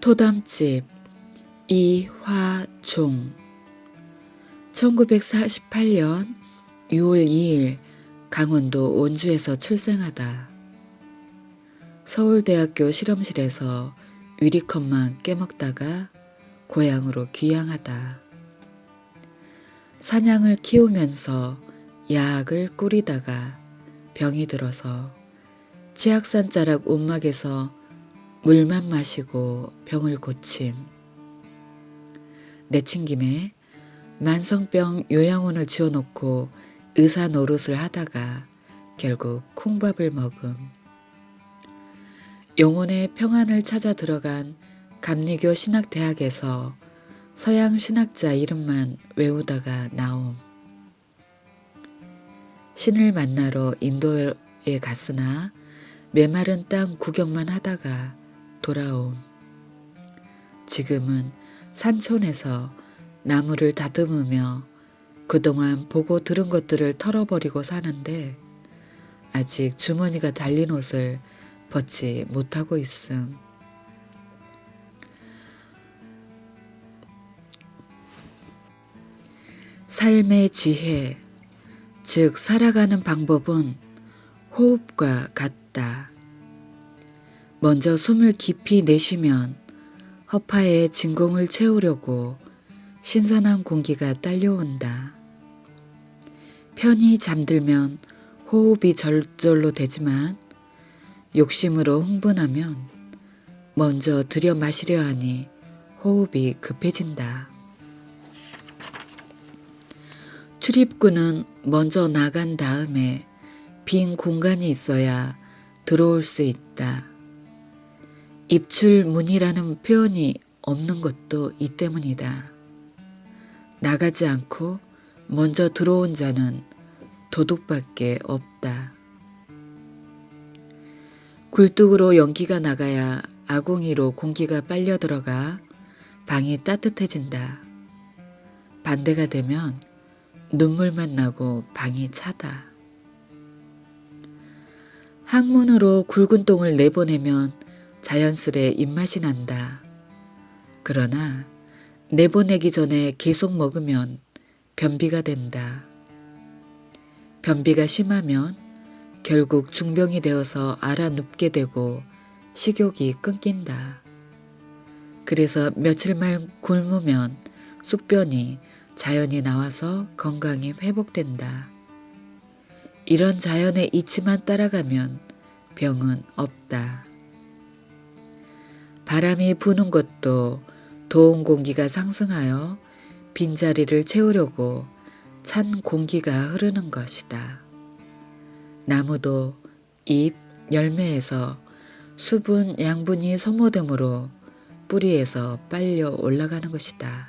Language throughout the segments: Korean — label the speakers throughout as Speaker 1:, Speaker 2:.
Speaker 1: 토담집 이화종 1948년 6월 2일 강원도 원주에서 출생하다. 서울대학교 실험실에서 유리컵만 깨먹다가 고향으로 귀향하다. 사냥을 키우면서 야학을 꾸리다가 병이 들어서 치악산 자락 움막에서 물만 마시고 병을 고침. 내친 김에 만성병 요양원을 지어놓고 의사 노릇을 하다가 결국 콩밥을 먹음. 영혼의 평안을 찾아 들어간 감리교 신학대학에서 서양 신학자 이름만 외우다가 나옴. 신을 만나러 인도에 갔으나 메마른 땅 구경만 하다가 돌아옴. 지금은 산촌에서 나무를 다듬으며 그동안 보고 들은 것들을 털어버리고 사는데 아직 주머니가 달린 옷을 벗지 못하고 있음. 삶의 지혜, 즉 살아가는 방법은 호흡과 같다. 먼저 숨을 깊이 내쉬면 허파에 진공을 채우려고 신선한 공기가 딸려온다. 편히 잠들면 호흡이 절절로 되지만 욕심으로 흥분하면 먼저 들여 마시려 하니 호흡이 급해진다. 출입구는 먼저 나간 다음에 빈 공간이 있어야 들어올 수 있다. 입출문이라는 표현이 없는 것도 이 때문이다. 나가지 않고 먼저 들어온 자는 도둑밖에 없다. 굴뚝으로 연기가 나가야 아궁이로 공기가 빨려 들어가 방이 따뜻해진다. 반대가 되면 눈물만 나고 방이 차다. 항문으로 굵은 똥을 내보내면 자연스레 입맛이 난다. 그러나 내보내기 전에 계속 먹으면 변비가 된다. 변비가 심하면 결국 중병이 되어서 앓아 눕게 되고 식욕이 끊긴다. 그래서 며칠만 굶으면 숙변이 자연히 나와서 건강이 회복된다. 이런 자연의 이치만 따라가면 병은 없다. 바람이 부는 것도 더운 공기가 상승하여 빈자리를 채우려고 찬 공기가 흐르는 것이다. 나무도 잎, 열매에서 수분, 양분이 소모되므로 뿌리에서 빨려 올라가는 것이다.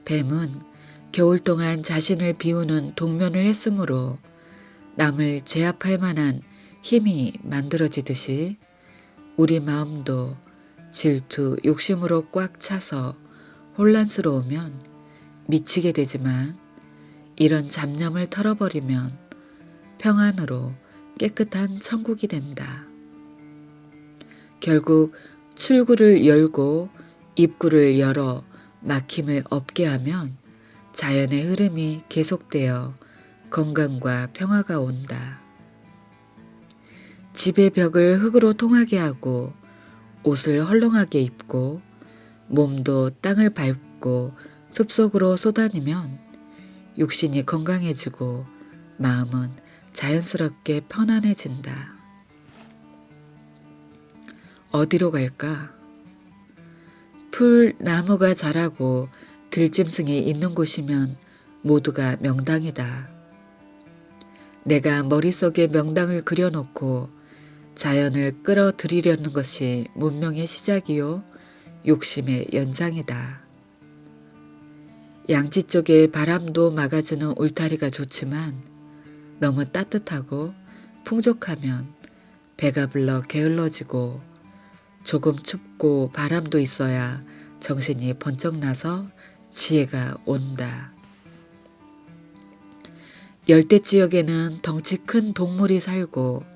Speaker 1: 뱀은 겨울 동안 자신을 비우는 동면을 했으므로 남을 제압할 만한 힘이 만들어지듯이 우리 마음도 질투, 욕심으로 꽉 차서 혼란스러우면 미치게 되지만 이런 잡념을 털어버리면 평안으로 깨끗한 천국이 된다. 결국 출구를 열고 입구를 열어 막힘을 없게 하면 자연의 흐름이 계속되어 건강과 평화가 온다. 집의 벽을 흙으로 통하게 하고 옷을 헐렁하게 입고 몸도 땅을 밟고 숲속으로 쏘다니면 육신이 건강해지고 마음은 자연스럽게 편안해진다. 어디로 갈까? 풀, 나무가 자라고 들짐승이 있는 곳이면 모두가 명당이다. 내가 머릿속에 명당을 그려놓고 자연을 끌어들이려는 것이 문명의 시작이요 욕심의 연장이다. 양지 쪽에 바람도 막아주는 울타리가 좋지만 너무 따뜻하고 풍족하면 배가 불러 게을러지고 조금 춥고 바람도 있어야 정신이 번쩍 나서 지혜가 온다. 열대 지역에는 덩치 큰 동물이 살고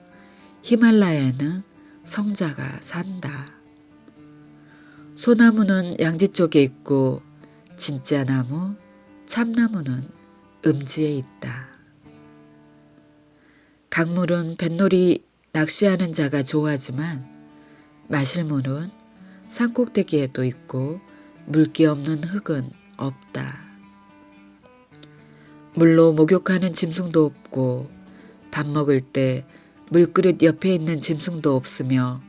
Speaker 1: 히말라야에는 성자가 산다. 소나무는 양지 쪽에 있고 진짜 나무, 참나무는 음지에 있다. 강물은 뱃놀이 낚시하는 자가 좋아하지만 마실 물은 산꼭대기에도 있고 물기 없는 흙은 없다. 물로 목욕하는 짐승도 없고 밥 먹을 때 물그릇 옆에 있는 짐승도 없으며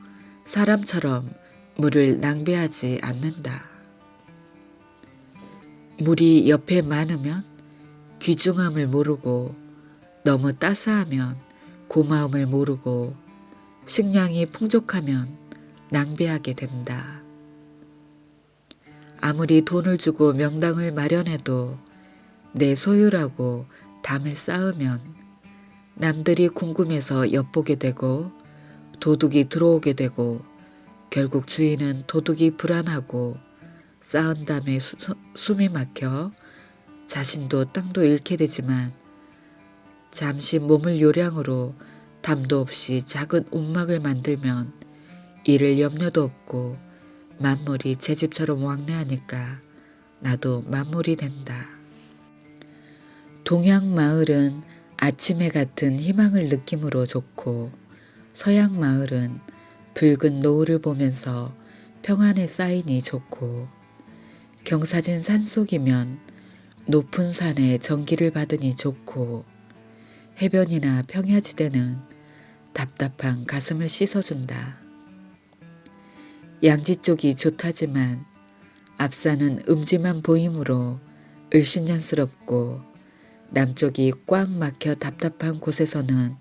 Speaker 1: 사람처럼 물을 낭비하지 않는다. 물이 옆에 많으면 귀중함을 모르고 너무 따스하면 고마움을 모르고 식량이 풍족하면 낭비하게 된다. 아무리 돈을 주고 명당을 마련해도 내 소유라고 담을 쌓으면 남들이 궁금해서 엿보게 되고 도둑이 들어오게 되고 결국 주인은 도둑이 불안하고 쌓은 담에 숨이 막혀 자신도 땅도 잃게 되지만 잠시 몸을 요량으로 담도 없이 작은 움막을 만들면 잃을 염려도 없고 만물이 제 집처럼 왕래하니까 나도 만물이 된다. 동양 마을은 아침에 같은 희망을 느낌으로 좋고 서양 마을은 붉은 노을을 보면서 평안에 쌓이니 좋고 경사진 산속이면 높은 산에 전기를 받으니 좋고 해변이나 평야지대는 답답한 가슴을 씻어준다. 양지 쪽이 좋다지만 앞산은 음지만 보이므로 을신년스럽고 남쪽이 꽉 막혀 답답한 곳에서는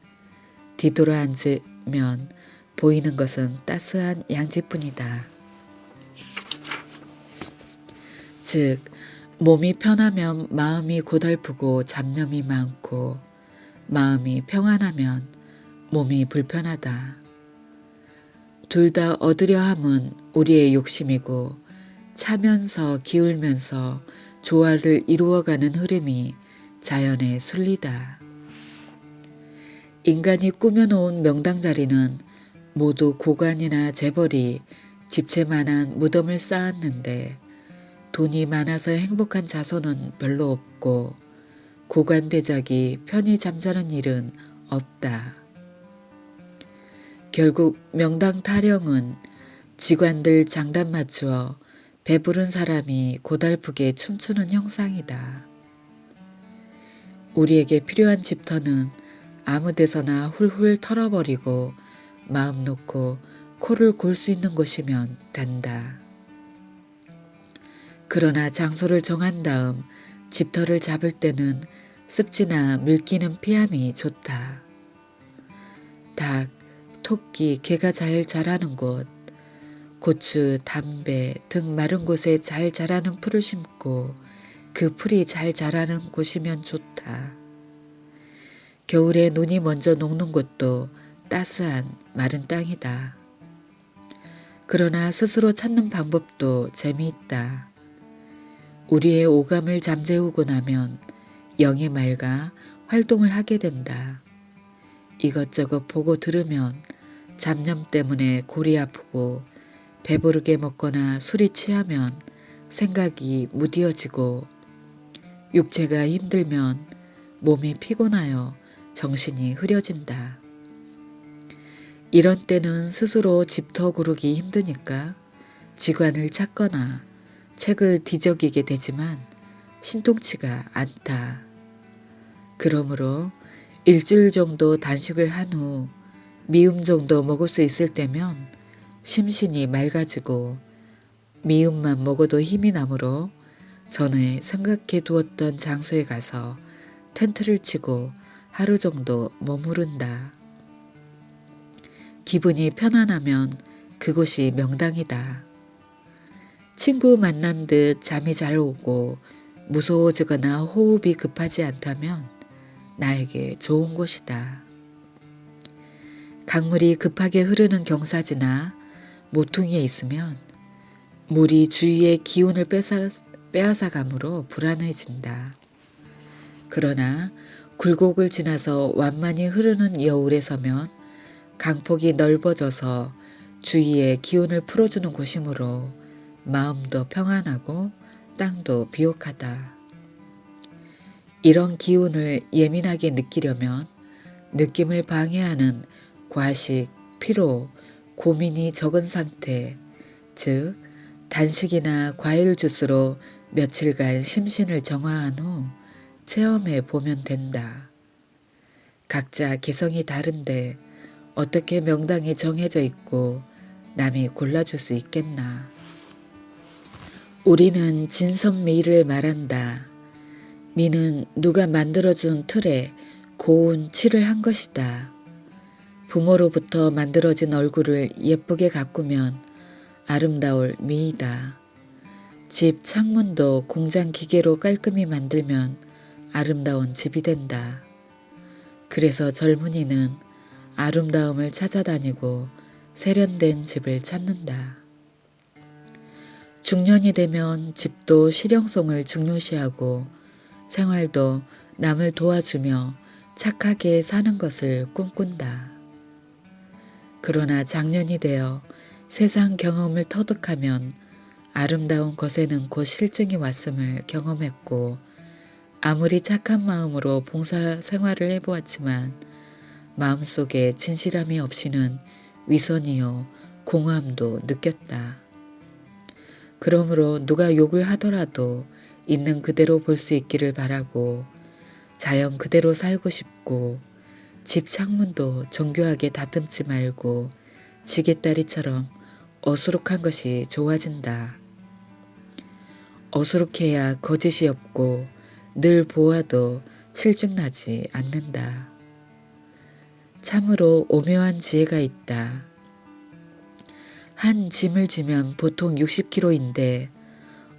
Speaker 1: 뒤돌아 앉으면 보이는 것은 따스한 양지뿐이다. 즉 몸이 편하면 마음이 고달프고 잡념이 많고 마음이 평안하면 몸이 불편하다. 둘 다 얻으려 함은 우리의 욕심이고 차면서 기울면서 조화를 이루어가는 흐름이 자연의 순리다. 인간이 꾸며놓은 명당 자리는 모두 고관이나 재벌이 집채만한 무덤을 쌓았는데 돈이 많아서 행복한 자손은 별로 없고 고관대작이 편히 잠자는 일은 없다. 결국 명당 타령은 직관들 장단 맞추어 배부른 사람이 고달프게 춤추는 형상이다. 우리에게 필요한 집터는 아무 데서나 훌훌 털어버리고 마음 놓고 코를 골 수 있는 곳이면 된다. 그러나 장소를 정한 다음 집터를 잡을 때는 습지나 물기는 피함이 좋다. 닭, 토끼, 개가 잘 자라는 곳, 고추, 담배 등 마른 곳에 잘 자라는 풀을 심고 그 풀이 잘 자라는 곳이면 좋다. 겨울에 눈이 먼저 녹는 곳도 따스한 마른 땅이다. 그러나 스스로 찾는 방법도 재미있다. 우리의 오감을 잠재우고 나면 영이 맑아 활동을 하게 된다. 이것저것 보고 들으면 잡념 때문에 골이 아프고 배부르게 먹거나 술이 취하면 생각이 무디어지고 육체가 힘들면 몸이 피곤하여 정신이 흐려진다. 이런 때는 스스로 집터 고르기 힘드니까 직관을 찾거나 책을 뒤적이게 되지만 신통치가 않다. 그러므로 일주일 정도 단식을 한 후 미음 정도 먹을 수 있을 때면 심신이 맑아지고 미음만 먹어도 힘이 나므로 전에 생각해 두었던 장소에 가서 텐트를 치고 하루 정도 머무른다. 기분이 편안하면 그곳이 명당이다. 친구 만난 듯 잠이 잘 오고 무서워지거나 호흡이 급하지 않다면 나에게 좋은 곳이다. 강물이 급하게 흐르는 경사지나 모퉁이에 있으면 물이 주위의 기운을 빼앗아가므로 불안해진다. 그러나 굴곡을 지나서 완만히 흐르는 여울에 서면 강폭이 넓어져서 주위의 기운을 풀어주는 곳이므로 마음도 평안하고 땅도 비옥하다. 이런 기운을 예민하게 느끼려면 느낌을 방해하는 과식, 피로, 고민이 적은 상태, 즉 단식이나 과일 주스로 며칠간 심신을 정화한 후 체험해 보면 된다. 각자 개성이 다른데 어떻게 명당이 정해져 있고 남이 골라줄 수 있겠나. 우리는 진선미를 말한다. 미는 누가 만들어준 틀에 고운 칠을 한 것이다. 부모로부터 만들어진 얼굴을 예쁘게 가꾸면 아름다울 미이다. 집 창문도 공장 기계로 깔끔히 만들면 아름다운 집이 된다. 그래서 젊은이는 아름다움을 찾아다니고 세련된 집을 찾는다. 중년이 되면 집도 실용성을 중요시하고 생활도 남을 도와주며 착하게 사는 것을 꿈꾼다. 그러나 장년이 되어 세상 경험을 터득하면 아름다운 것에는 곧 실증이 왔음을 경험했고 아무리 착한 마음으로 봉사 생활을 해보았지만 마음속에 진실함이 없이는 위선이요 공허함도 느꼈다. 그러므로 누가 욕을 하더라도 있는 그대로 볼 수 있기를 바라고 자연 그대로 살고 싶고 집 창문도 정교하게 다듬지 말고 지게다리처럼 어수룩한 것이 좋아진다. 어수룩해야 거짓이 없고 늘 보아도 실증나지 않는다. 참으로 오묘한 지혜가 있다. 한 짐을 지면 보통 60kg인데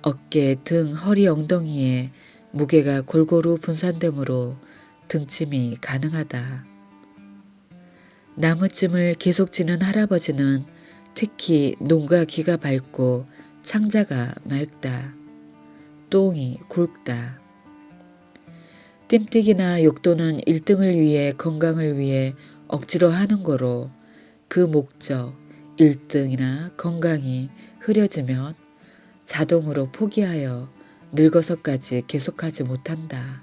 Speaker 1: 어깨, 등, 허리, 엉덩이에 무게가 골고루 분산되므로 등짐이 가능하다. 나무짐을 계속 지는 할아버지는 특히 눈과 귀가 밝고 창자가 맑다. 똥이 굵다. 띰뜨기나 욕도는 1등을 위해 건강을 위해 억지로 하는 거로 그 목적 1등이나 건강이 흐려지면 자동으로 포기하여 늙어서까지 계속하지 못한다.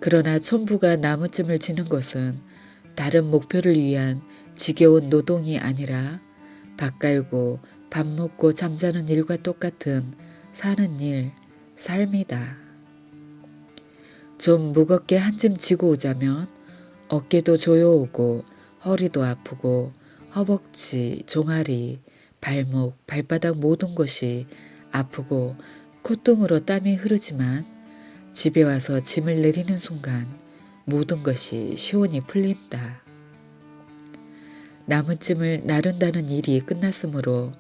Speaker 1: 그러나 촌부가 나무쯤을 지는 것은 다른 목표를 위한 지겨운 노동이 아니라 밥 갈고 밥 먹고 잠자는 일과 똑같은 사는 일, 삶이다. 좀 무겁게 한 짐 지고 오자면 어깨도 조여오고 허리도 아프고 허벅지, 종아리, 발목, 발바닥 모든 곳이 아프고 콧등으로 땀이 흐르지만 집에 와서 짐을 내리는 순간 모든 것이 시원히 풀린다. 남은 짐을 나른다는 일이 끝났으므로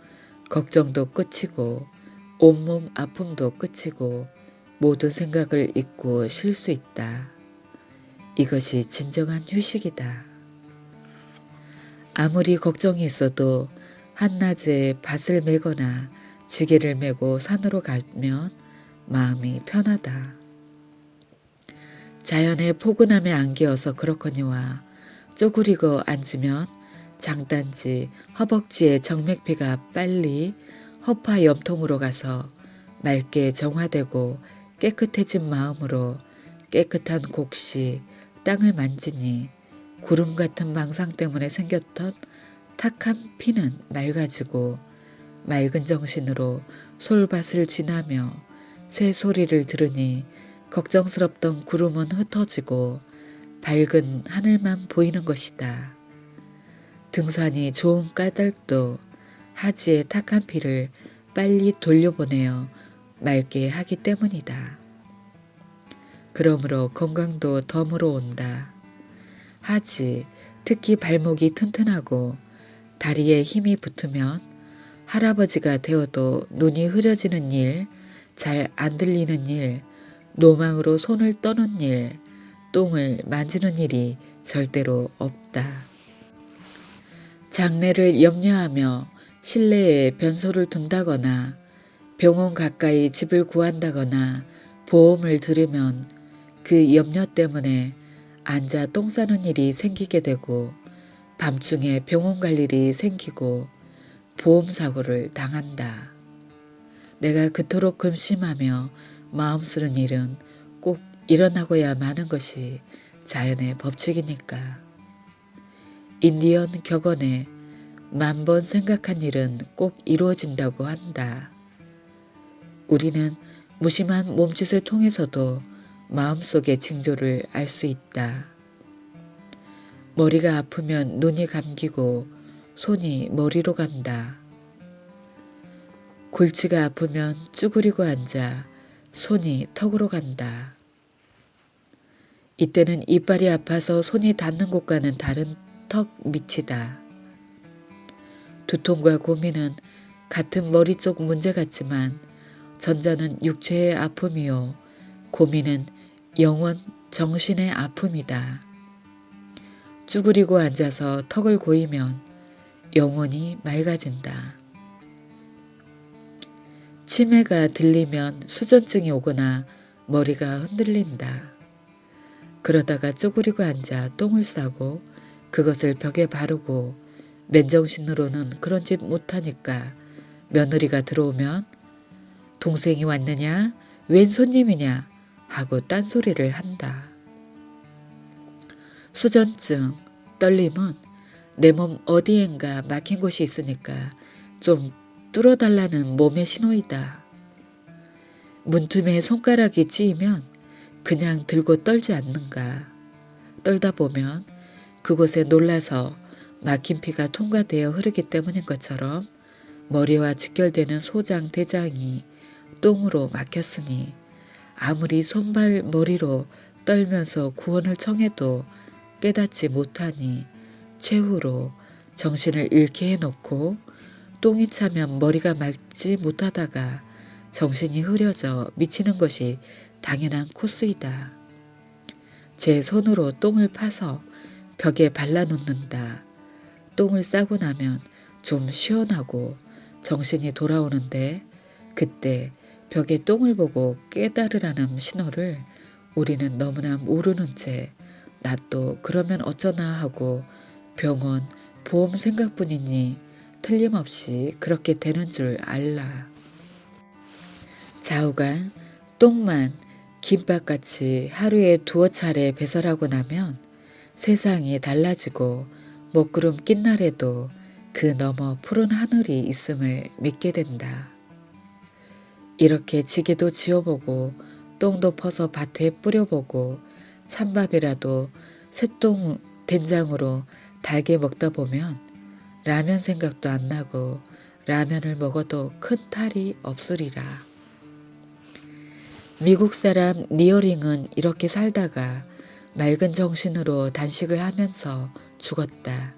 Speaker 1: 걱정도 끝이고 온몸 아픔도 끝이고 모든 생각을 잊고 쉴 수 있다. 이것이 진정한 휴식이다. 아무리 걱정이 있어도 한낮에 밭을 메거나 지게를 메고 산으로 가면 마음이 편하다. 자연의 포근함에 안기어서 그렇거니와 쪼그리고 앉으면 장단지, 허벅지의 정맥피가 빨리 허파 염통으로 가서 맑게 정화되고 깨끗해진 마음으로 깨끗한 곡식, 땅을 만지니 구름 같은 망상 때문에 생겼던 탁한 피는 맑아지고 맑은 정신으로 솔밭을 지나며 새 소리를 들으니 걱정스럽던 구름은 흩어지고 밝은 하늘만 보이는 것이다. 등산이 좋은 까닭도 하지의 탁한 피를 빨리 돌려보내어 맑게 하기 때문이다. 그러므로 건강도 덤으로 온다. 하지, 특히 발목이 튼튼하고 다리에 힘이 붙으면 할아버지가 되어도 눈이 흐려지는 일, 잘 안 들리는 일, 노망으로 손을 떠는 일, 똥을 만지는 일이 절대로 없다. 장래를 염려하며 실내에 변소를 둔다거나 병원 가까이 집을 구한다거나 보험을 들으면 그 염려 때문에 앉아 똥 싸는 일이 생기게 되고 밤중에 병원 갈 일이 생기고 보험사고를 당한다. 내가 그토록 근심하며 마음 쓰는 일은 꼭 일어나고야 마는 것이 자연의 법칙이니까. 인디언 격언에 10,000번 생각한 일은 꼭 이루어진다고 한다. 우리는 무심한 몸짓을 통해서도 마음속의 징조를 알 수 있다. 머리가 아프면 눈이 감기고 손이 머리로 간다. 골치가 아프면 쭈그리고 앉아 손이 턱으로 간다. 이때는 이빨이 아파서 손이 닿는 곳과는 다른 턱 밑이다. 두통과 고민은 같은 머리 쪽 문제 같지만 전자는 육체의 아픔이요 고민은 영혼, 정신의 아픔이다. 쭈그리고 앉아서 턱을 고이면 영혼이 맑아진다. 치매가 들리면 수전증이 오거나 머리가 흔들린다. 그러다가 쭈그리고 앉아 똥을 싸고 그것을 벽에 바르고 맨정신으로는 그런 짓 못하니까 며느리가 들어오면 동생이 왔느냐 웬 손님이냐 하고 딴소리를 한다. 수전증, 떨림은 내 몸 어디엔가 막힌 곳이 있으니까 좀 뚫어달라는 몸의 신호이다. 문틈에 손가락이 찌이면 그냥 들고 떨지 않는가. 떨다 보면 그곳에 놀라서 막힌 피가 통과되어 흐르기 때문인 것처럼 머리와 직결되는 소장, 대장이 똥으로 막혔으니 아무리 손발 머리로 떨면서 구원을 청해도 깨닫지 못하니 최후로 정신을 잃게 해놓고 똥이 차면 머리가 맑지 못하다가 정신이 흐려져 미치는 것이 당연한 코스이다. 제 손으로 똥을 파서 벽에 발라놓는다. 똥을 싸고 나면 좀 시원하고 정신이 돌아오는데 그때 벽에 똥을 보고 깨달으라는 신호를 우리는 너무나 모르는 채 나 또 그러면 어쩌나 하고 병원, 보험 생각뿐이니 틀림없이 그렇게 되는 줄 알라. 좌우간 똥만 김밥같이 하루에 2차례 배설하고 나면 세상이 달라지고 먹구름 낀 날에도 그 너머 푸른 하늘이 있음을 믿게 된다. 이렇게 지게도 지어보고 똥도 퍼서 밭에 뿌려보고 찬밥이라도 새똥 된장으로 달게 먹다 보면 라면 생각도 안 나고 라면을 먹어도 큰 탈이 없으리라. 미국 사람 니어링은 이렇게 살다가 맑은 정신으로 단식을 하면서 죽었다.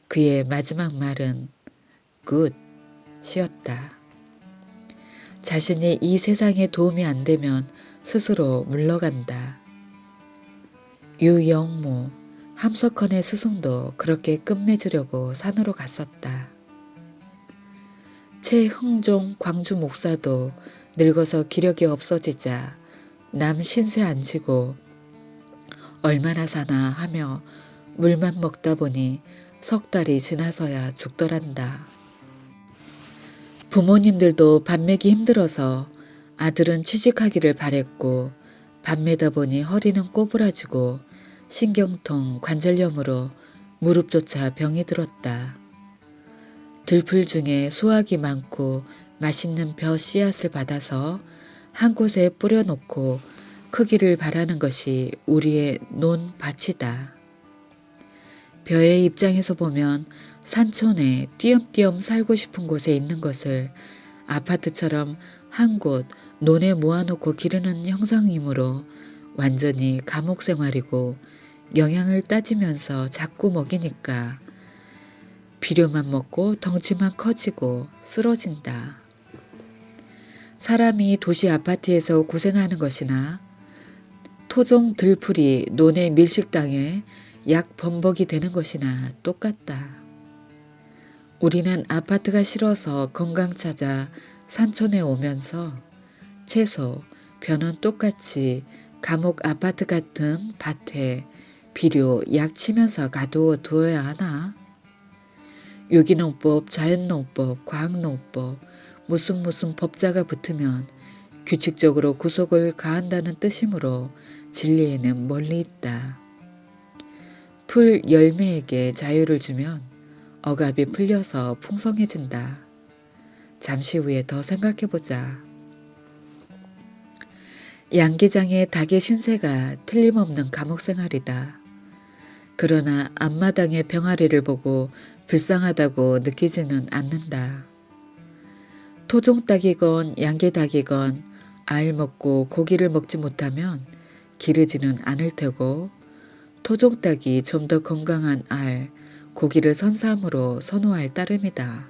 Speaker 1: 그의 마지막 말은 굿이었다. 자신이 이 세상에 도움이 안 되면 스스로 물러간다. 유영모, 함석헌의 스승도 그렇게 끝맺으려고 산으로 갔었다. 최흥종 광주 목사도 늙어서 기력이 없어지자 남 신세 안 지고 얼마나 사나 하며 물만 먹다 보니 3달이 지나서야 죽더란다. 부모님들도 밥 먹기 힘들어서 아들은 취직하기를 바랬고 밥 매다 보니 허리는 꼬부라지고 신경통, 관절염으로 무릎조차 병이 들었다. 들풀 중에 수확이 많고 맛있는 벼 씨앗을 받아서 한 곳에 뿌려놓고 크기를 바라는 것이 우리의 논밭이다. 벼의 입장에서 보면 산촌에 띄엄띄엄 살고 싶은 곳에 있는 것을 아파트처럼 한 곳 논에 모아놓고 기르는 형상이므로 완전히 감옥 생활이고 영양을 따지면서 자꾸 먹이니까 비료만 먹고 덩치만 커지고 쓰러진다. 사람이 도시 아파트에서 고생하는 것이나 토종 들풀이 논의 밀식당에 약 범벅이 되는 것이나 똑같다. 우리는 아파트가 싫어서 건강 찾아 산촌에 오면서 채소, 벼는 똑같이 감옥 아파트 같은 밭에 비료, 약 치면서 가두어 두어야 하나? 유기농법, 자연농법, 과학농법, 무슨 법자가 붙으면 규칙적으로 구속을 가한다는 뜻이므로 진리에는 멀리 있다. 풀 열매에게 자유를 주면 억압이 풀려서 풍성해진다. 잠시 후에 더 생각해보자. 양계장의 닭의 신세가 틀림없는 감옥생활이다. 그러나 앞마당의 병아리를 보고 불쌍하다고 느끼지는 않는다. 토종닭이건 양계닭이건 알 먹고 고기를 먹지 못하면 기르지는 않을 테고 토종닭이 좀 더 건강한 알, 고기를 선사함으로 선호할 따름이다.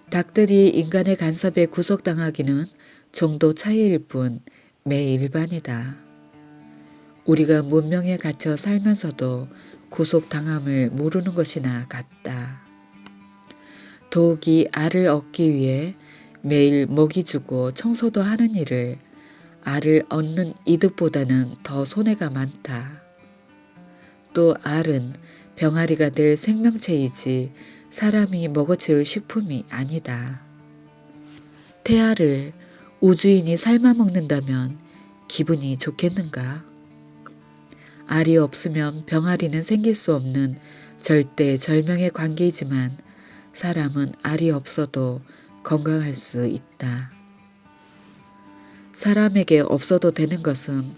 Speaker 1: 닭들이 인간의 간섭에 구속당하기는 정도 차이일 뿐 매일반이다. 우리가 문명에 갇혀 살면서도 구속당함을 모르는 것이나 같다. 더욱이 알을 얻기 위해 매일 먹이 주고 청소도 하는 일을 알을 얻는 이득보다는 더 손해가 많다. 또 알은 병아리가 될 생명체이지 사람이 먹어치울 식품이 아니다. 태알을 우주인이 삶아 먹는다면 기분이 좋겠는가? 알이 없으면 병아리는 생길 수 없는 절대 절명의 관계이지만 사람은 알이 없어도 건강할 수 있다. 사람에게 없어도 되는 것은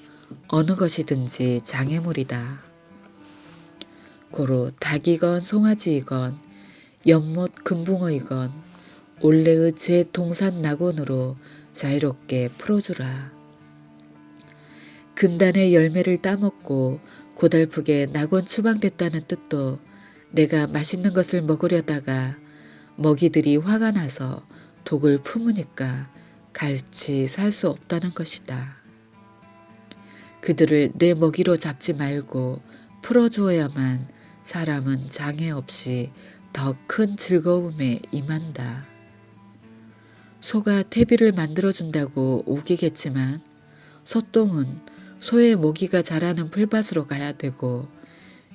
Speaker 1: 어느 것이든지 장애물이다. 고로 닭이건 송아지이건 연못 금붕어이건 올레의 제 동산 낙원으로 자유롭게 풀어주라. 금단의 열매를 따먹고 고달프게 낙원 추방됐다는 뜻도 내가 맛있는 것을 먹으려다가 먹이들이 화가 나서 독을 품으니까 같이 살 수 없다는 것이다. 그들을 내 먹이로 잡지 말고 풀어주어야만 사람은 장애 없이 더 큰 즐거움에 임한다. 소가 퇴비를 만들어준다고 우기겠지만 소똥은 소의 모기가 자라는 풀밭으로 가야 되고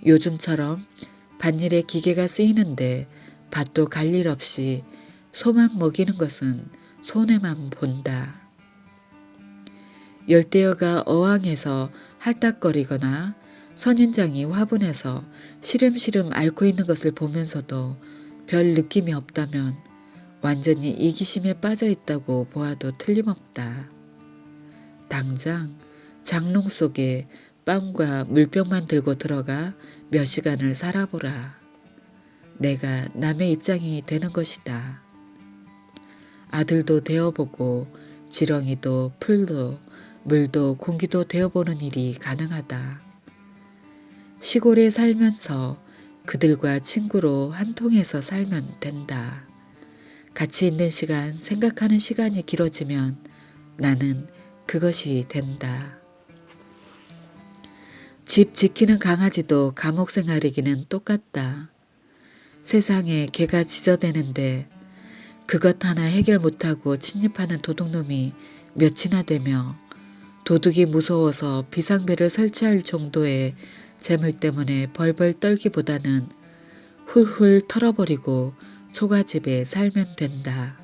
Speaker 1: 요즘처럼 밭일에 기계가 쓰이는데 밭도 갈 일 없이 소만 먹이는 것은 손해만 본다. 열대어가 어항에서 할딱거리거나 선인장이 화분에서 시름시름 앓고 있는 것을 보면서도 별 느낌이 없다면 완전히 이기심에 빠져 있다고 보아도 틀림없다. 당장 장롱 속에 빵과 물병만 들고 들어가 몇 시간을 살아보라. 내가 남의 입장이 되는 것이다. 아들도 되어보고 지렁이도 풀도 물도 공기도 되어보는 일이 가능하다. 시골에 살면서 그들과 친구로 한 통에서 살면 된다. 같이 있는 시간, 생각하는 시간이 길어지면 나는 그것이 된다. 집 지키는 강아지도 감옥 생활이기는 똑같다. 세상에 개가 짖어대는데 그것 하나 해결 못하고 침입하는 도둑놈이 몇이나 되며 도둑이 무서워서 비상벨을 설치할 정도의 재물 때문에 벌벌 떨기보다는 훌훌 털어버리고 초가집에 살면 된다.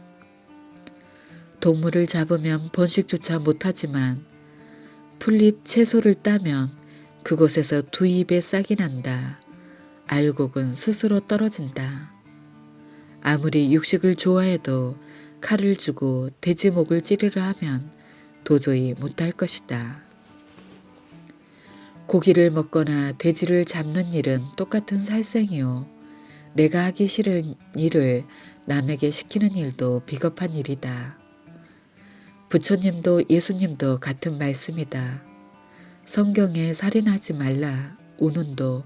Speaker 1: 동물을 잡으면 번식조차 못하지만 풀잎 채소를 따면 그곳에서 두 입에 싹이 난다. 알곡은 스스로 떨어진다. 아무리 육식을 좋아해도 칼을 주고 돼지 목을 찌르려 하면 도저히 못할 것이다. 고기를 먹거나 돼지를 잡는 일은 똑같은 살생이요. 내가 하기 싫은 일을 남에게 시키는 일도 비겁한 일이다. 부처님도 예수님도 같은 말씀이다. 성경에 살인하지 말라 운운도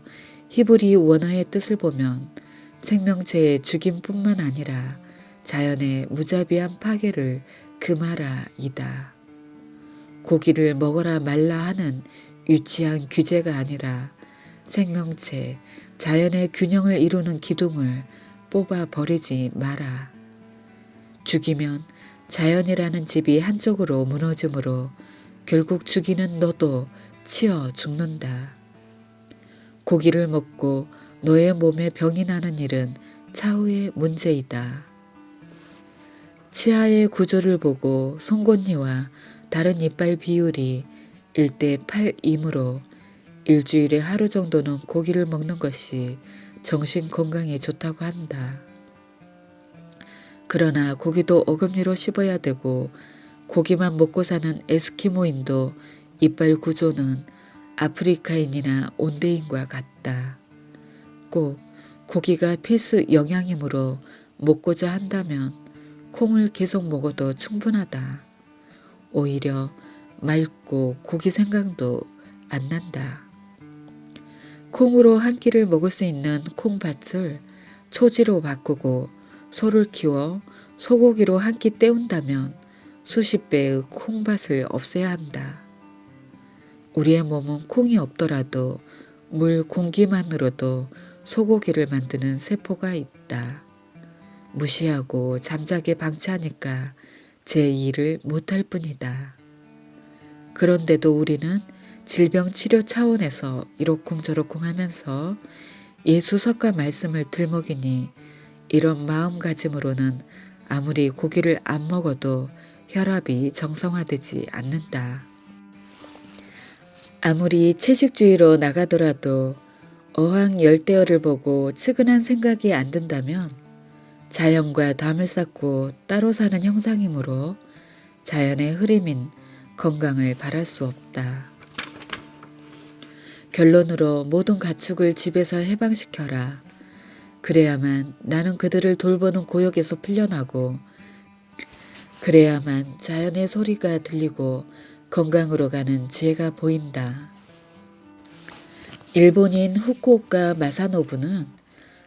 Speaker 1: 히브리 원어의 뜻을 보면 생명체의 죽임뿐만 아니라 자연의 무자비한 파괴를 금하라 이다. 고기를 먹어라 말라 하는 유치한 규제가 아니라 생명체, 자연의 균형을 이루는 기둥을 뽑아 버리지 마라. 죽이면 자연이라는 집이 한쪽으로 무너지므로 결국 죽이는 너도 치어 죽는다. 고기를 먹고 너의 몸에 병이 나는 일은 차후의 문제이다. 치아의 구조를 보고 송곳니와 다른 이빨 비율이 1대 8이므로 일주일에 하루 정도는 고기를 먹는 것이 정신 건강에 좋다고 한다. 그러나 고기도 어금니로 씹어야 되고 고기만 먹고 사는 에스키모인도 이빨 구조는 아프리카인이나 온대인과 같다. 꼭 고기가 필수 영양이므로 먹고자 한다면 콩을 계속 먹어도 충분하다. 오히려 맑고 고기 생각도 안 난다. 콩으로 한 끼를 먹을 수 있는 콩밭을 초지로 바꾸고 소를 키워 소고기로 한 끼 때운다면 수십 배의 콩밭을 없애야 한다. 우리의 몸은 콩이 없더라도 물 공기만으로도 소고기를 만드는 세포가 있다. 무시하고 잠자게 방치하니까 제 일을 못할 뿐이다. 그런데도 우리는 질병 치료 차원에서 이러쿵저러쿵 하면서 예수석과 말씀을 들먹이니 이런 마음가짐으로는 아무리 고기를 안 먹어도 혈압이 정상화되지 않는다. 아무리 채식주의로 나가더라도 어항 열대어를 보고 측은한 생각이 안 든다면 자연과 담을 쌓고 따로 사는 형상이므로 자연의 흐름인 건강을 바랄 수 없다. 결론으로 모든 가축을 집에서 해방시켜라. 그래야만 나는 그들을 돌보는 고역에서 풀려나고 그래야만 자연의 소리가 들리고 건강으로 가는 지혜가 보인다. 일본인 후쿠오카 마사노부는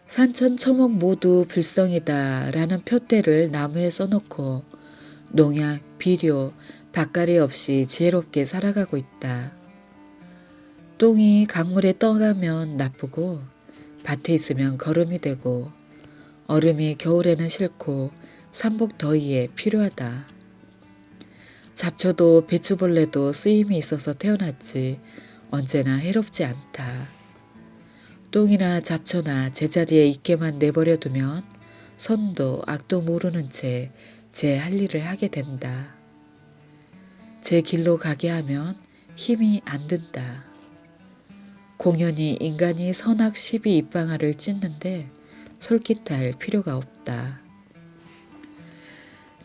Speaker 1: 산천 초목 모두 불성이다 라는 표대를 나무에 써놓고 농약, 비료, 밭가리 없이 지혜롭게 살아가고 있다. 똥이 강물에 떠가면 나쁘고 밭에 있으면 거름이 되고 얼음이 겨울에는 싫고 삼복 더위에 필요하다. 잡초도 배추벌레도 쓰임이 있어서 태어났지 언제나 해롭지 않다. 똥이나 잡초나 제자리에 있게만 내버려 두면 선도 악도 모르는 채 제 할 일을 하게 된다. 제 길로 가게 하면 힘이 안 든다. 공연히 인간이 선악 시비 입방아를 찢는데 솔깃할 필요가 없다.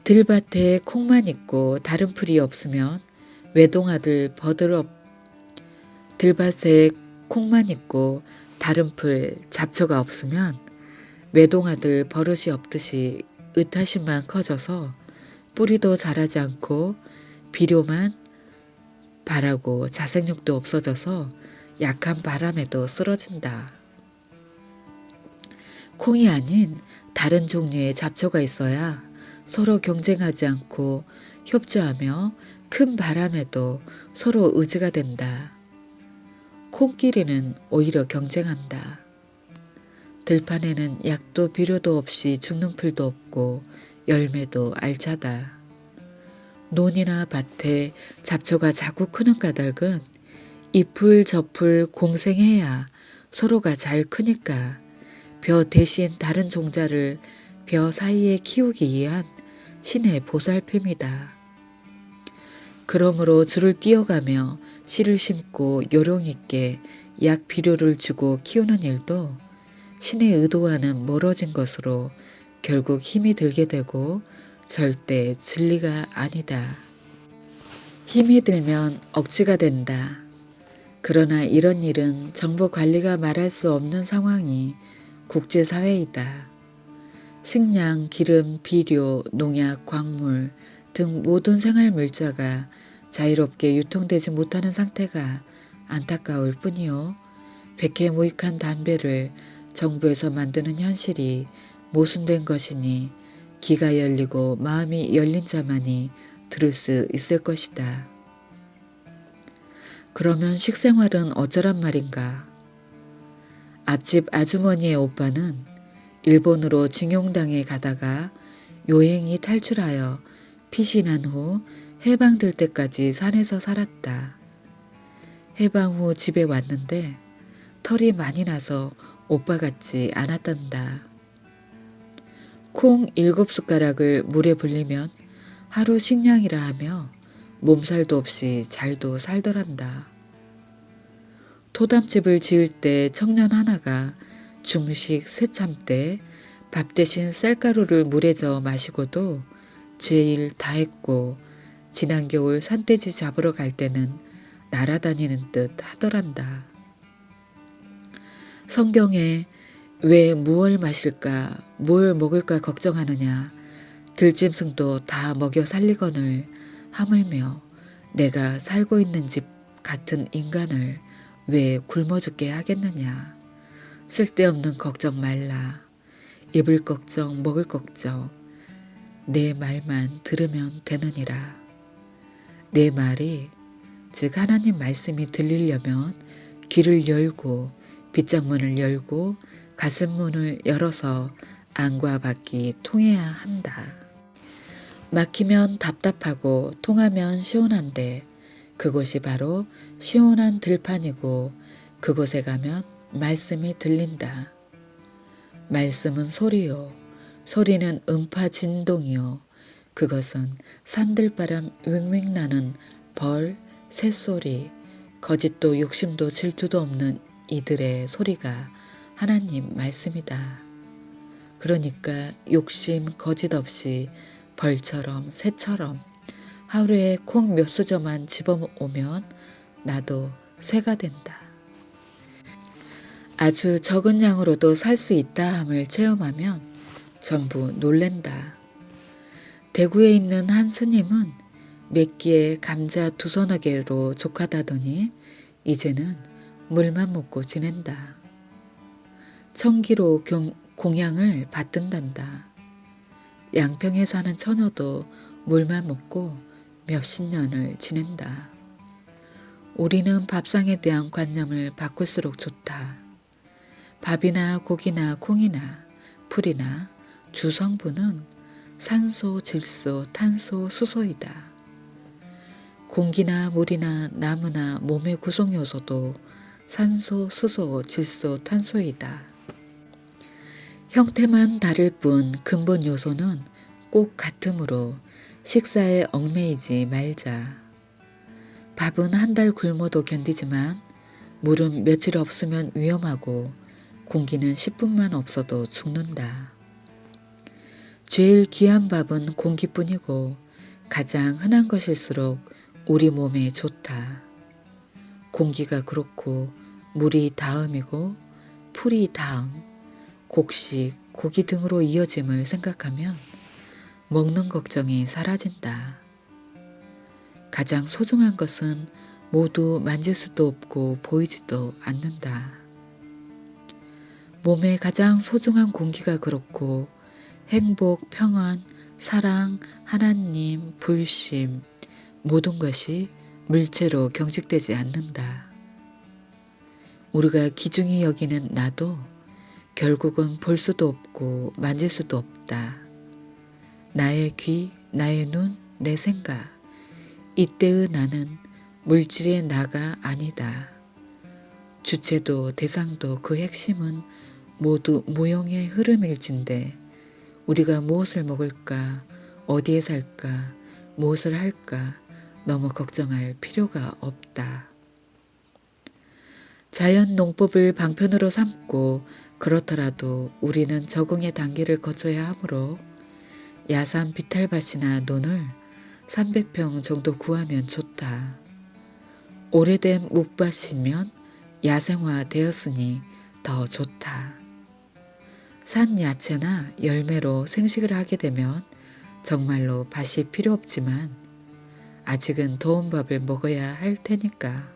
Speaker 1: 들밭에 콩만 있고 다른 풀이 없으면 외동아들 버드럽 들밭에 콩만 있고 다른 풀 잡초가 없으면 외동아들 버릇이 없듯이 의타심만 커져서 뿌리도 자라지 않고 비료만 바라고 자생력도 없어져서 약한 바람에도 쓰러진다. 콩이 아닌 다른 종류의 잡초가 있어야 서로 경쟁하지 않고 협조하며 큰 바람에도 서로 의지가 된다. 콩끼리는 오히려 경쟁한다. 들판에는 약도 비료도 없이 죽는 풀도 없고 열매도 알차다. 논이나 밭에 잡초가 자꾸 크는 까닭은 이 풀 저 풀 공생해야 서로가 잘 크니까 벼 대신 다른 종자를 벼 사이에 키우기 위한 신의 보살핌이다. 그러므로 줄을 띄어가며 씨를 심고 요령 있게 약 비료를 주고 키우는 일도 신의 의도와는 멀어진 것으로 결국 힘이 들게 되고 절대 진리가 아니다. 힘이 들면 억지가 된다. 그러나 이런 일은 정부 관리가 말할 수 없는 상황이 국제사회이다. 식량, 기름, 비료, 농약, 광물 등 모든 생활 물자가 자유롭게 유통되지 못하는 상태가 안타까울 뿐이요. 백해무익한 담배를 정부에서 만드는 현실이 모순된 것이니 귀가 열리고 마음이 열린 자만이 들을 수 있을 것이다. 그러면 식생활은 어쩌란 말인가? 앞집 아주머니의 오빠는 일본으로 징용당해 가다가 요행이 탈출하여 피신한 후 해방될 때까지 산에서 살았다. 해방 후 집에 왔는데 털이 많이 나서 오빠 같지 않았단다. 콩 7숟가락을 물에 불리면 하루 식량이라 하며 몸살도 없이 잘도 살더란다. 토담집을 지을 때 청년 하나가 중식 새참 때 밥 대신 쌀가루를 물에 저어 마시고도 제일 다 했고 지난 겨울 산돼지 잡으러 갈 때는 날아다니는 듯 하더란다. 성경에 왜 무얼 마실까 무얼 먹을까 걱정하느냐 들짐승도 다 먹여 살리거늘 하물며 내가 살고 있는 집 같은 인간을 왜 굶어 죽게 하겠느냐. 쓸데없는 걱정 말라. 입을 걱정 먹을 걱정 내 말만 들으면 되느니라. 내 말이 즉 하나님 말씀이 들리려면 귀를 열고 빗장문을 열고 가슴문을 열어서 안과 밖이 통해야 한다. 막히면 답답하고 통하면 시원한데 그곳이 바로 시원한 들판이고 그곳에 가면 말씀이 들린다. 말씀은 소리요. 소리는 음파 진동이요. 그것은 산들바람 윙윙 나는 벌, 새소리, 거짓도 욕심도 질투도 없는 이들의 소리가 하나님 말씀이다. 그러니까 욕심 거짓 없이 벌처럼 새처럼 하루에 콩 몇 수저만 집어오면 나도 새가 된다. 아주 적은 양으로도 살 수 있다 함을 체험하면 전부 놀랜다. 대구에 있는 한 스님은 몇 끼에 감자 2서너 개로 족하다더니 이제는 물만 먹고 지낸다. 1000기로 공양을 받든단다. 양평에 사는 처녀도 물만 먹고 몇십 년을 지낸다. 우리는 밥상에 대한 관념을 바꿀수록 좋다. 밥이나 고기나 콩이나 풀이나 주성분은 산소, 질소, 탄소, 수소이다. 공기나 물이나 나무나 몸의 구성요소도 산소, 수소, 질소, 탄소이다. 형태만 다를 뿐 근본 요소는 꼭 같으므로 식사에 얽매이지 말자. 밥은 한 달 굶어도 견디지만 물은 며칠 없으면 위험하고 공기는 10분만 없어도 죽는다. 제일 귀한 밥은 공기뿐이고 가장 흔한 것일수록 우리 몸에 좋다. 공기가 그렇고 물이 다음이고 풀이 다음, 곡식, 고기 등으로 이어짐을 생각하면 먹는 걱정이 사라진다. 가장 소중한 것은 모두 만질 수도 없고 보이지도 않는다. 몸에 가장 소중한 공기가 그렇고 행복, 평안, 사랑, 하나님, 불심 모든 것이 물체로 경직되지 않는다. 우리가 귀중히 여기는 나도 결국은 볼 수도 없고 만질 수도 없다. 나의 귀, 나의 눈, 내 생각 이때의 나는 물질의 나가 아니다. 주체도 대상도 그 핵심은 모두 무형의 흐름일진데 우리가 무엇을 먹을까, 어디에 살까, 무엇을 할까 너무 걱정할 필요가 없다. 자연 농법을 방편으로 삼고 그렇더라도 우리는 적응의 단계를 거쳐야 하므로 야산 비탈밭이나 논을 300평 정도 구하면 좋다. 오래된 묵밭이면 야생화 되었으니 더 좋다. 산 야채나 열매로 생식을 하게 되면 정말로 밭이 필요 없지만 아직은 더운 밥을 먹어야 할 테니까.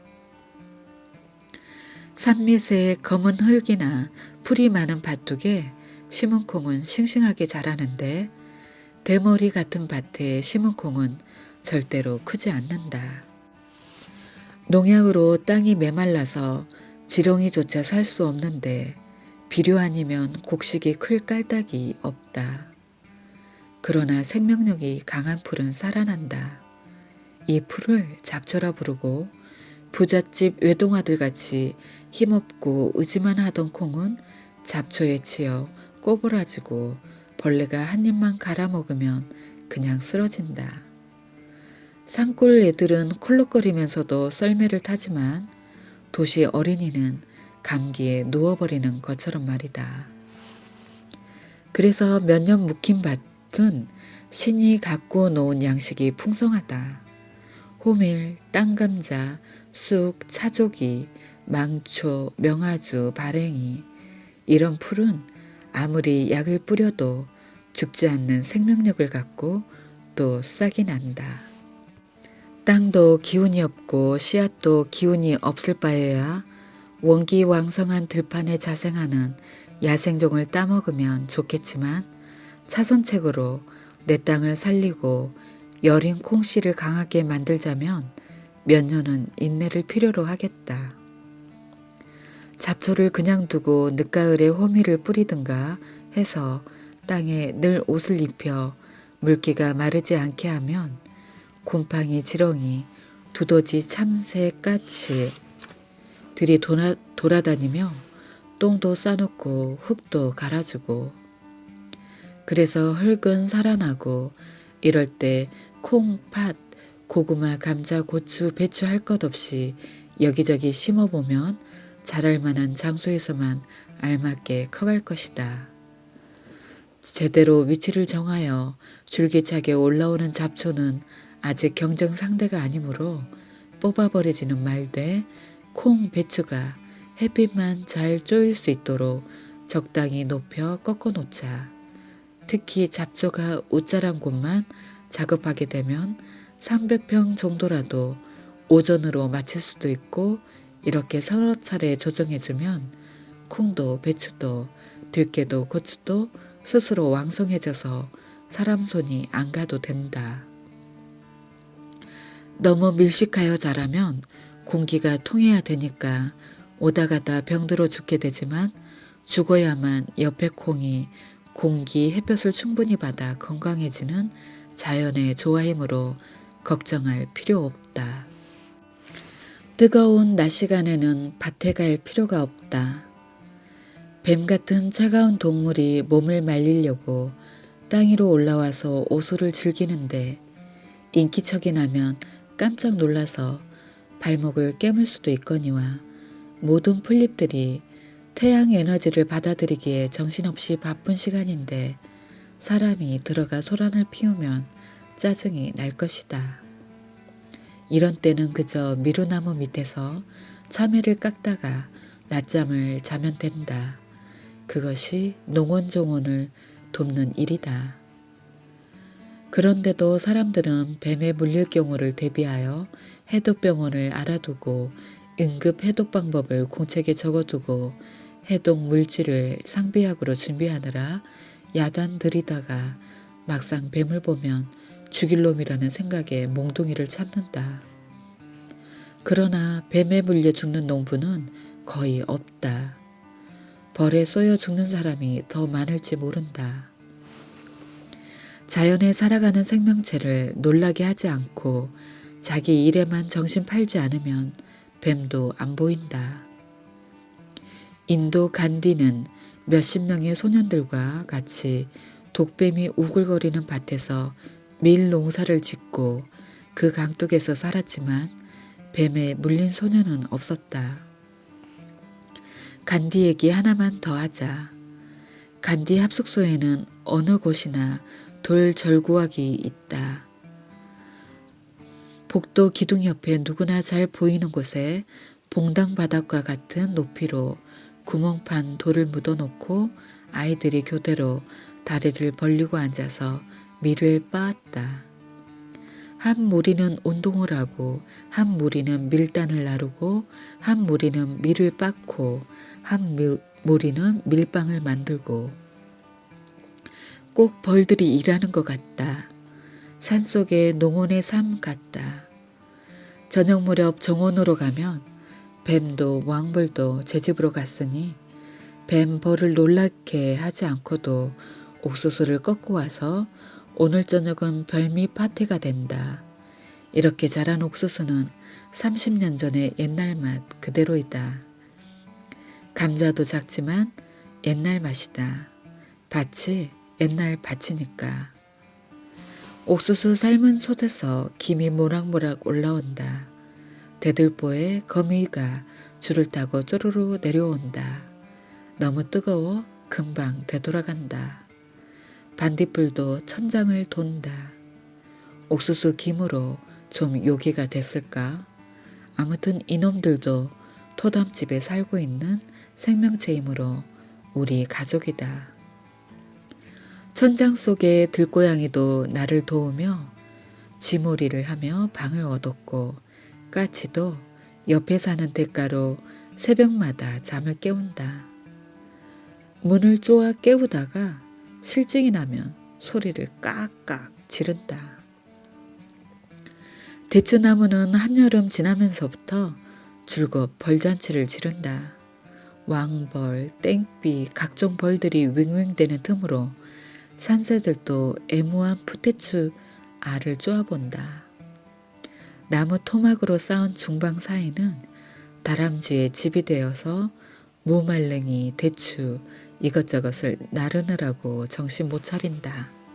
Speaker 1: 산밑에 검은 흙이나 풀이 많은 밭둑에 심은 콩은 싱싱하게 자라는데 대머리 같은 밭에 심은 콩은 절대로 크지 않는다. 농약으로 땅이 메말라서 지렁이조차 살 수 없는데 비료 아니면 곡식이 클 깔딱이 없다. 그러나 생명력이 강한 풀은 살아난다. 이 풀을 잡초라 부르고 부잣집 외동아들같이 힘없고 의지만 하던 콩은 잡초에 치여 꼬부라지고 벌레가 한 입만 갈아먹으면 그냥 쓰러진다. 산골 애들은 콜록거리면서도 썰매를 타지만 도시 어린이는 감기에 누워버리는 것처럼 말이다. 그래서 몇 년 묵힌 밭은 신이 갖고 놓은 양식이 풍성하다. 호밀, 땅감자, 쑥, 차조기, 망초, 명아주, 발행이 이런 풀은 아무리 약을 뿌려도 죽지 않는 생명력을 갖고 또 싹이 난다. 땅도 기운이 없고 씨앗도 기운이 없을 바에야 원기왕성한 들판에 자생하는 야생종을 따먹으면 좋겠지만 차선책으로 내 땅을 살리고 여린 콩씨를 강하게 만들자면 몇 년은 인내를 필요로 하겠다. 잡초를 그냥 두고 늦가을에 호미를 뿌리든가 해서 땅에 늘 옷을 입혀 물기가 마르지 않게 하면 곰팡이, 지렁이, 두더지, 참새, 까치 들이 돌아다니며 똥도 싸놓고 흙도 갈아주고 그래서 흙은 살아나고 이럴 때 콩, 팥, 고구마, 감자, 고추, 배추 할 것 없이 여기저기 심어보면 자랄 만한 장소에서만 알맞게 커갈 것이다. 제대로 위치를 정하여 줄기차게 올라오는 잡초는 아직 경쟁 상대가 아니므로 뽑아버리지는 말되 콩, 배추가 햇빛만 잘 쪼일 수 있도록 적당히 높여 꺾어 놓자. 특히 잡초가 웃자란 곳만 작업하게 되면 300평 정도라도 오전으로 마칠 수도 있고 이렇게 서너 차례 조정해주면 콩도 배추도 들깨도 고추도 스스로 왕성해져서 사람 손이 안 가도 된다. 너무 밀식하여 자라면 공기가 통해야 되니까 오다 가다 병들어 죽게 되지만 죽어야만 옆에 콩이 공기, 햇볕을 충분히 받아 건강해지는 자연의 조화이므로 걱정할 필요 없다. 뜨거운 낮 시간에는 밭에 갈 필요가 없다. 뱀 같은 차가운 동물이 몸을 말리려고 땅 위로 올라와서 오수를 즐기는데 인기척이 나면 깜짝 놀라서 발목을 깨물 수도 있거니와 모든 풀잎들이 태양 에너지를 받아들이기에 정신없이 바쁜 시간인데 사람이 들어가 소란을 피우면 짜증이 날 것이다. 이런 때는 그저 미루나무 밑에서 참외를 깎다가 낮잠을 자면 된다. 그것이 농원종원을 돕는 일이다. 그런데도 사람들은 뱀에 물릴 경우를 대비하여 해독병원을 알아두고 응급 해독 방법을 공책에 적어두고 해독 물질을 상비약으로 준비하느라 야단 들이다가 막상 뱀을 보면 죽일 놈이라는 생각에 몽둥이를 찾는다. 그러나 뱀에 물려 죽는 농부는 거의 없다. 벌에 쏘여 죽는 사람이 더 많을지 모른다. 자연에 살아가는 생명체를 놀라게 하지 않고 자기 일에만 정신 팔지 않으면 뱀도 안 보인다. 인도 간디는 몇십 명의 소년들과 같이 독뱀이 우글거리는 밭에서 밀 농사를 짓고 그 강둑에서 살았지만 뱀에 물린 소년은 없었다. 간디 얘기 하나만 더 하자. 간디 합숙소에는 어느 곳이나 돌 절구악이 있다. 복도 기둥 옆에 누구나 잘 보이는 곳에 봉당 바닥과 같은 높이로 구멍판 돌을 묻어놓고 아이들이 교대로 다리를 벌리고 앉아서 밀을 빻았다. 한 무리는 운동을 하고 한 무리는 밀단을 나르고 한 무리는 밀을 빻고 한 무리는 밀빵을 만들고 꼭 벌들이 일하는 것 같다. 산속의 농원의 삶 같다. 저녁 무렵 정원으로 가면 뱀도 왕벌도 제 집으로 갔으니 뱀 벌을 놀랍게 하지 않고도 옥수수를 꺾고 와서 오늘 저녁은 별미 파티가 된다. 이렇게 자란 옥수수는 30년 전의 옛날 맛 그대로이다. 감자도 작지만 옛날 맛이다. 밭이 옛날 밭이니까. 옥수수 삶은 솥에서 김이 모락모락 올라온다. 대들보에 거미가 줄을 타고 쪼르르 내려온다. 너무 뜨거워 금방 되돌아간다. 반딧불도 천장을 돈다. 옥수수 김으로 좀 요기가 됐을까? 아무튼 이놈들도 토담집에 살고 있는 생명체이므로 우리 가족이다. 천장 속의 들고양이도 나를 도우며 쥐몰이를 하며 방을 얻었고 까치도 옆에 사는 대가로 새벽마다 잠을 깨운다. 문을 쪼아 깨우다가 실증이 나면 소리를 깍깍 지른다. 대추나무는 한여름 지나면서부터 줄곧 벌잔치를 지른다. 왕벌, 땡비, 각종 벌들이 윙윙대는 틈으로 산새들도 애무한 풋대추 알을 쪼아본다. 나무 토막으로 쌓은 중방 사이는 다람쥐의 집이 되어서 무말랭이, 대추 이것저것을 나르느라고 정신 못 차린다.